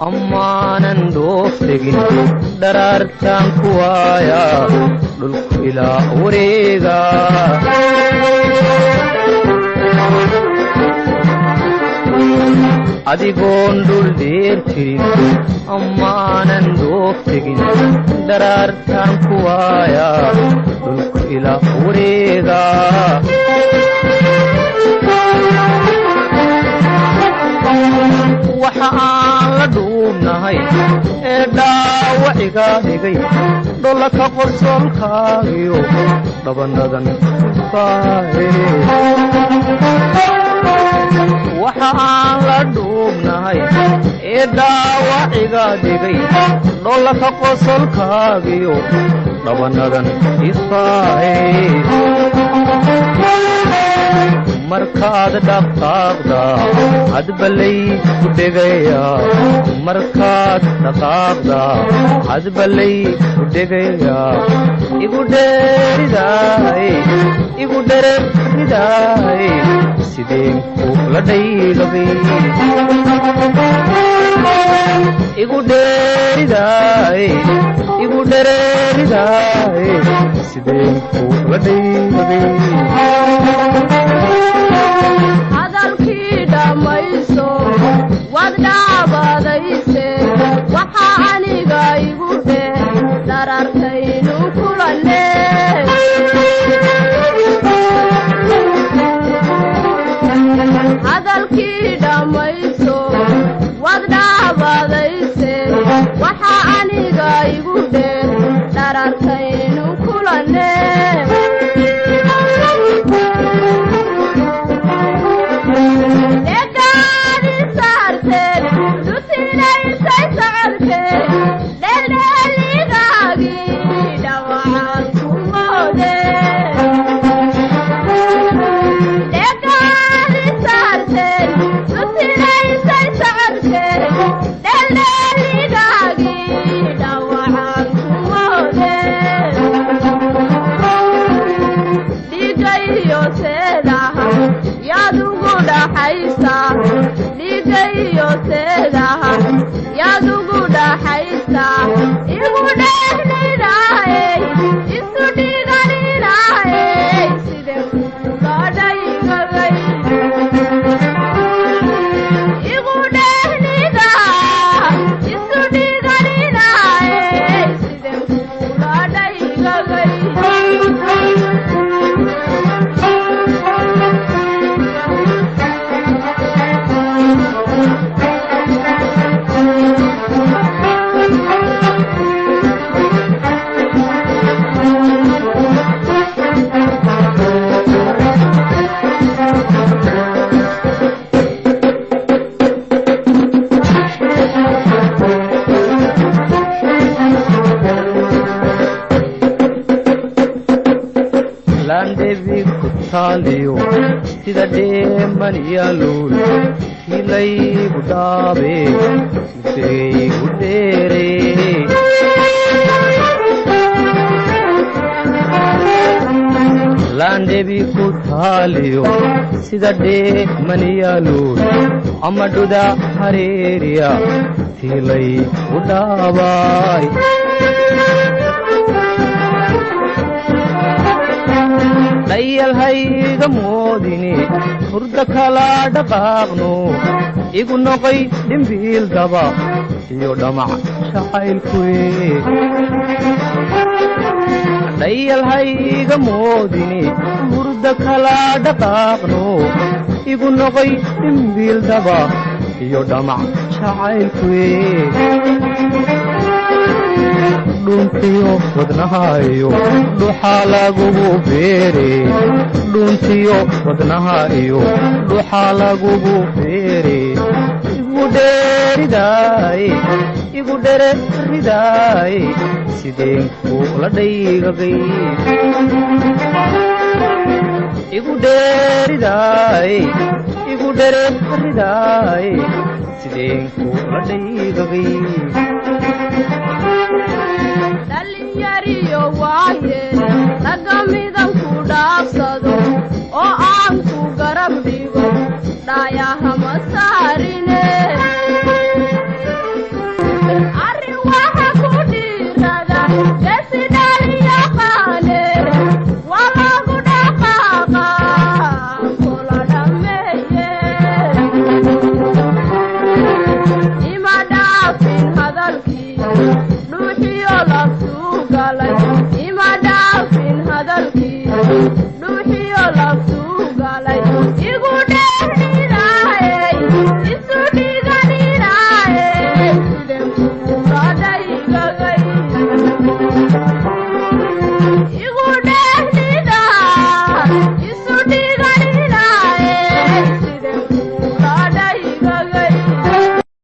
ammaanan dooftegin dharaartaan ku waaya dhulku ilaa wareega adigoon dhul dheer jirin ammaanan dooftegin dharaartaan ku waaya dhulku ilaa wareega waxa aan la dhuubnahay ee dhaawaciga dhigay dhollaka qosolkaagiyo dhabanadan kufaaye waxa aan la dhuubnahay ee dhaawaciga dhigay dhollaka qosolkaagiyo dhabanadan ifaaye markaad dhaqaaqda hadbalay ku dhegaya markaad dhaqaaqda hadbalay ku dhegaya igu dheeridaay igu dhereeridaay sideen ku la dhaygabay igu dheeridaay igu dhereeridaay sideen ku la dhaygabay hadalkii dhammayso waad dhaabadayse waxa aniga igu dheh dararkaynu kulanne hadalkii dhammayso waad dhaabadayse waxa aniga igu dheh dararkaynu kulanne yadugu dhaxaysa igu dhehnidaaye isu dhiganinaaye sidee kula dhaygabay igu dhehnidaa isu dhiganinaaye sidee kula dhaygabay sida dheeman yaalool kilaygu dhaabe miseygu dheere laandhebi ku taaliyo sida dheeman yaalool ama dhuda hareeriya kilaygu dhaabaay dhayalhayga moodini hurda kala dhaqaaqno igu noqoy dhimbiil daba iyo dhamac jacaylkuwe dhayalhayga moodini hurda kala dhaqaaqno igu noqoy dhimbiil daba iyo dhamac jacaylkuwe dhuntiyo wadnahayo dhuxaa lagugu beere dhuntiyo wadnahayo dhuxaa lagugu beere igu dheeridaay igu dhereeridaay sideen kula dhaygabay igu dheeridaay igu dhereeridaay sideen kula dhaygabay dhalinyariyo waaye ragga mida